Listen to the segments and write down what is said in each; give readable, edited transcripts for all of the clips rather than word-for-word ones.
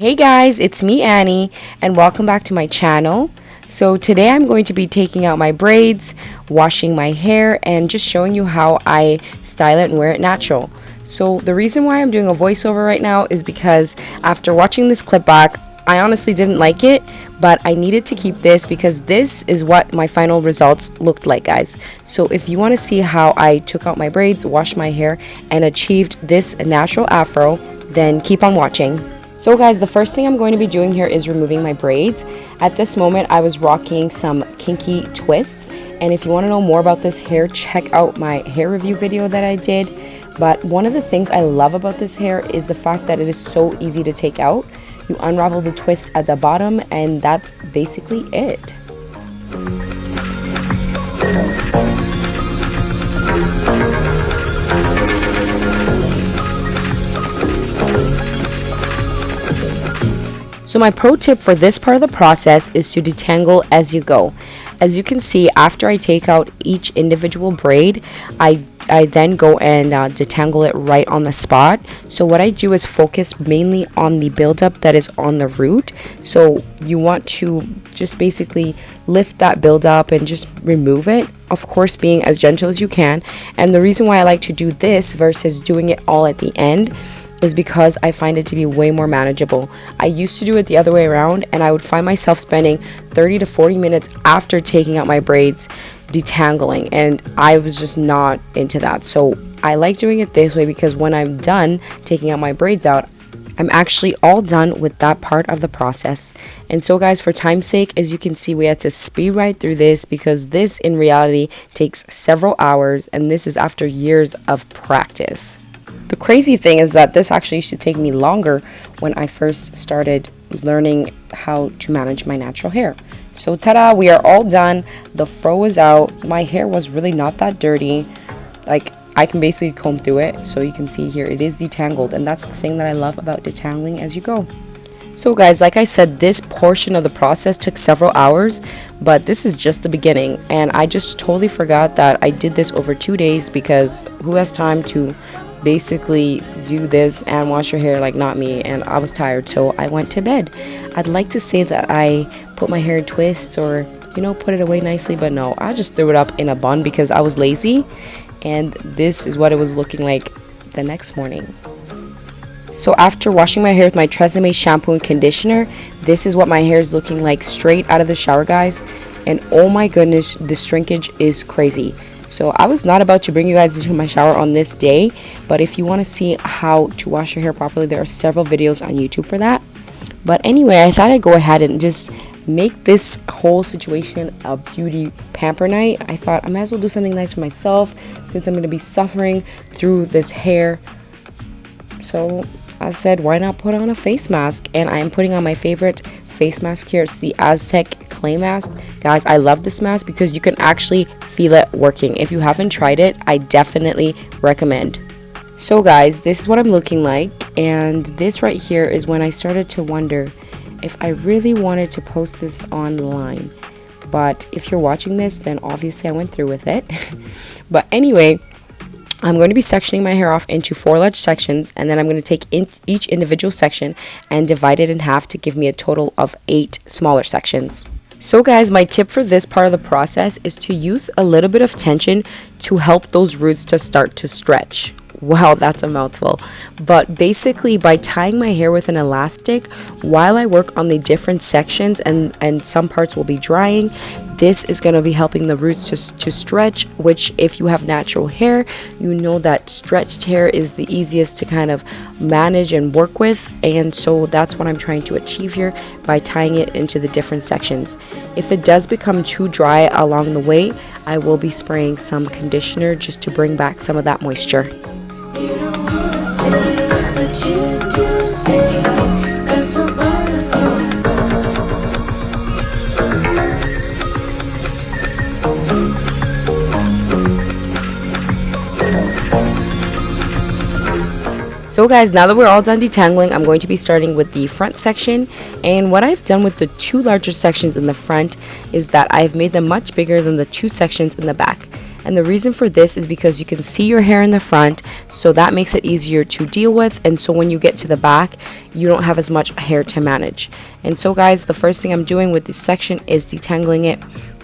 Hey guys, it's me Annie and welcome back to my channel. So today I'm going to be taking out my braids, washing my hair, and just showing you how I style it and wear it natural. So the reason why I'm doing a voiceover right now is because after watching this clip back, I honestly didn't like it, but I needed to keep this because this is what my final results looked like, guys. So if you want to see how I took out my braids, washed my hair, and achieved this natural afro, then keep on watching. So guys, the first thing I'm going to be doing here is removing my braids. At this moment, I was rocking some kinky twists. And if you want to know more about this hair, check out my hair review video that I did. But one of the things I love about this hair is the fact that it is so easy to take out. You unravel the twist at the bottom and that's basically it. So my pro tip for this part of the process is to detangle as you go. As you can see, after I take out each individual braid, I then go and detangle it right on the spot. So what I do is focus mainly on the buildup that is on the root. So you want to just basically lift that buildup and just remove it. Of course, being as gentle as you can. And the reason why I like to do this versus doing it all at the end is because I find it to be way more manageable. I used to do it the other way around and I would find myself spending 30 to 40 minutes after taking out my braids detangling, and I was just not into that. So I like doing it this way because when I'm done taking out my braids out, I'm actually all done with that part of the process. And so guys, for time's sake, as you can see, we had to speed right through this because this in reality takes several hours, and this is after years of practice. The crazy thing is that this actually should take me longer when I first started learning how to manage my natural hair. So ta-da, we are all done. The fro is out. My hair was really not that dirty. Like, I can basically comb through it. So you can see here, it is detangled. And that's the thing that I love about detangling as you go. So guys, like I said, this portion of the process took several hours, but this is just the beginning. And I just totally forgot that I did this over 2 days because who has time to basically do this and wash your hair? Like, not me. And I was tired, so I went to bed. I'd like to say that I put my hair in twists or, you know, put it away nicely, but no, I just threw it up in a bun because I was lazy. And this is what it was looking like the next morning. So after washing my hair with my Tresemme shampoo and conditioner, this is what my hair is looking like straight out of the shower, guys. And oh my goodness, the shrinkage is crazy. So I was not about to bring you guys into my shower on this day, but if you want to see how to wash your hair properly, there are several videos on YouTube for that. But anyway, I thought I'd go ahead and just make this whole situation a beauty pamper night. I thought I might as well do something nice for myself since I'm going to be suffering through this hair. So I said, why not put on a face mask? And I'm putting on my favorite face mask here. It's the Aztec clay mask. Guys, I love this mask because you can actually feel it working. If you haven't tried it, I definitely recommend. So guys, this is what I'm looking like, and this right here is when I started to wonder if I really wanted to post this online. But if you're watching this, then obviously I went through with it. But anyway, I'm going to be sectioning my hair off into 4 large sections, and then I'm going to take each individual section and divide it in half to give me a total of 8 smaller sections. So guys, my tip for this part of the process is to use a little bit of tension to help those roots to start to stretch. Wow, that's a mouthful. But basically, by tying my hair with an elastic while I work on the different sections, and some parts will be drying, this is going to be helping the roots to stretch, which if you have natural hair, you know that stretched hair is the easiest to kind of manage and work with. And so that's what I'm trying to achieve here by tying it into the different sections. If it does become too dry along the way, I will be spraying some conditioner just to bring back some of that moisture. You don't wanna say, but you do say, that's what bothers me. So guys, now that we're all done detangling, I'm going to be starting with the front section. And what I've done with the 2 larger sections in the front is that I've made them much bigger than the 2 sections in the back. And the reason for this is because you can see your hair in the front, so that makes it easier to deal with, and so when you get to the back you don't have as much hair to manage. And so guys, the first thing I'm doing with this section is detangling it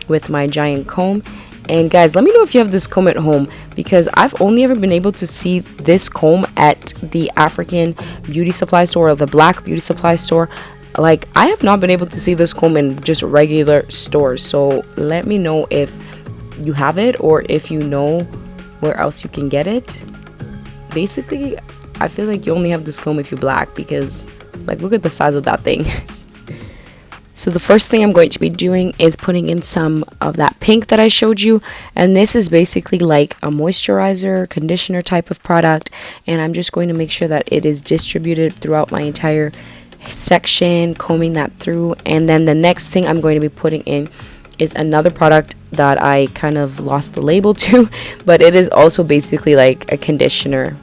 with my giant comb. And guys, let me know if you have this comb at home, because I've only ever been able to see this comb at the African beauty supply store or the black beauty supply store. Like, I have not been able to see this comb in just regular stores. So let me know if you have it, or if you know where else you can get it. Basically, I feel like you only have this comb if you're black, because like, look at the size of that thing. So the first thing I'm going to be doing is putting in some of that pink that I showed you, and this is basically like a moisturizer, conditioner type of product, and I'm just going to make sure that it is distributed throughout my entire section, combing that through. And then the next thing I'm going to be putting in is another product that I kind of lost the label to, but it is also basically like a conditioner.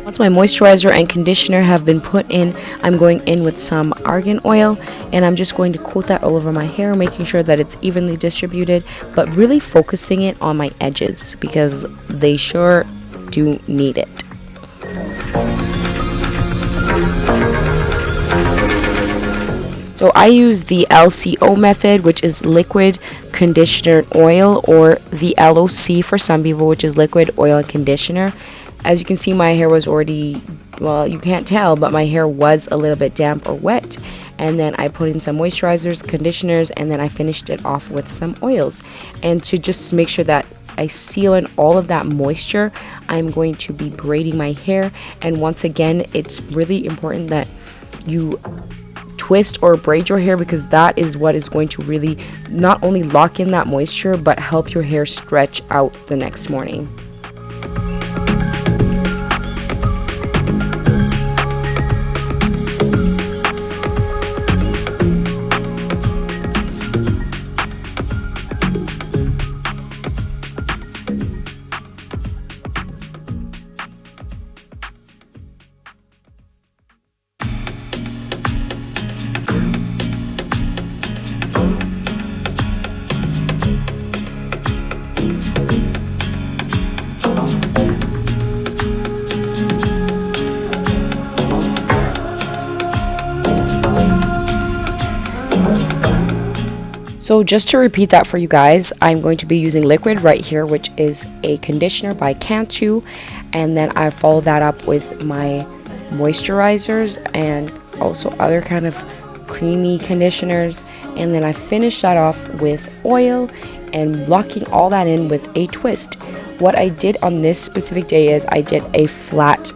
Once my moisturizer and conditioner have been put in, I'm going in with some argan oil, and I'm just going to coat that all over my hair, making sure that it's evenly distributed, but really focusing it on my edges because they sure do need it. So I use the LCO method, which is liquid conditioner oil, or the LOC for some people, which is liquid oil and conditioner. As you can see, my hair was already, well, you can't tell, but my hair was a little bit damp or wet. And then I put in some moisturizers, conditioners, and then I finished it off with some oils. And to just make sure that I seal in all of that moisture, I'm going to be braiding my hair. And once again, it's really important that you twist or braid your hair, because that is what is going to really not only lock in that moisture, but help your hair stretch out the next morning. So just to repeat that for you guys, I'm going to be using liquid right here, which is a conditioner by Cantu, and then I follow that up with my moisturizers and also other kind of creamy conditioners, and then I finish that off with oil and locking all that in with a twist. What I did on this specific day is I did a flat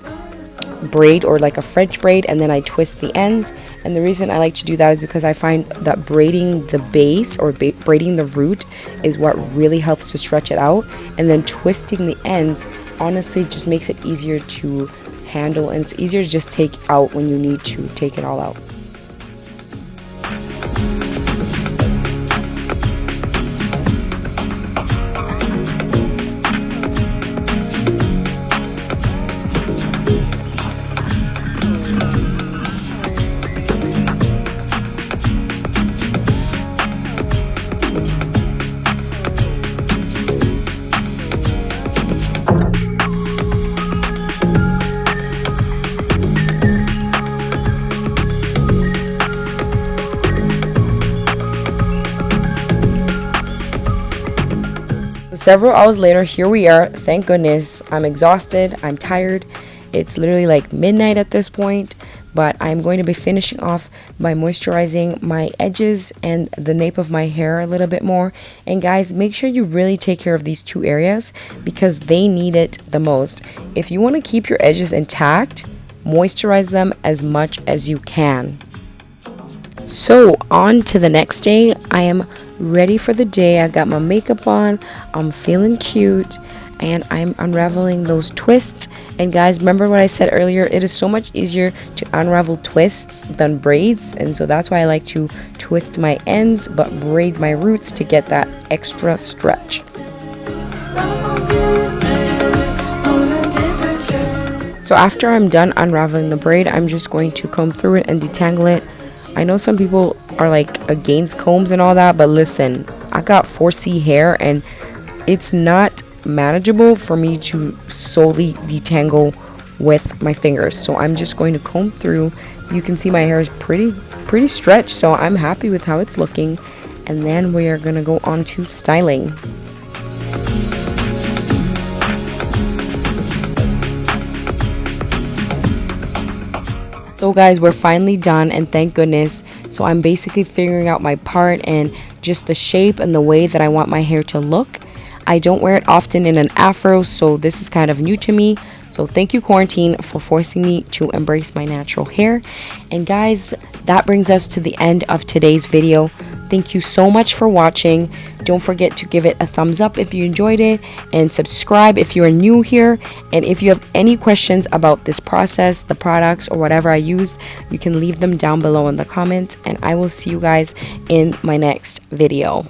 braid, or like a French braid, and then I twist the ends. And the reason I like to do that is because I find that braiding the base, or braiding the root, is what really helps to stretch it out, and then twisting the ends honestly just makes it easier to handle, and it's easier to just take out when you need to take it all out. Several hours later, here we are. Thank goodness. I'm exhausted. I'm tired. It's literally like midnight at this point, but I'm going to be finishing off by moisturizing my edges and the nape of my hair a little bit more. And guys, make sure you really take care of these two areas because they need it the most. If you want to keep your edges intact, moisturize them as much as you can. So on to the next day. I am ready for the day. I got my makeup on, I'm feeling cute, and I'm unraveling those twists. And guys, remember what I said earlier, it is so much easier to unravel twists than braids, and so that's why I like to twist my ends but braid my roots to get that extra stretch. So after I'm done unraveling the braid, I'm just going to comb through it and detangle it. I know some people are like against combs and all that, but listen, I got 4C hair and it's not manageable for me to solely detangle with my fingers. So I'm just going to comb through. You can see my hair is pretty stretched, so I'm happy with how it's looking. And then we are gonna go on to styling. So guys, we're finally done, and thank goodness. So I'm basically figuring out my part and just the shape and the way that I want my hair to look. I don't wear it often in an afro, so this is kind of new to me. So thank you, quarantine, for forcing me to embrace my natural hair. And guys, that brings us to the end of today's video. Thank you so much for watching. Don't forget to give it a thumbs up if you enjoyed it, and subscribe if you are new here. And if you have any questions about this process, the products, or whatever I used, you can leave them down below in the comments, and I will see you guys in my next video.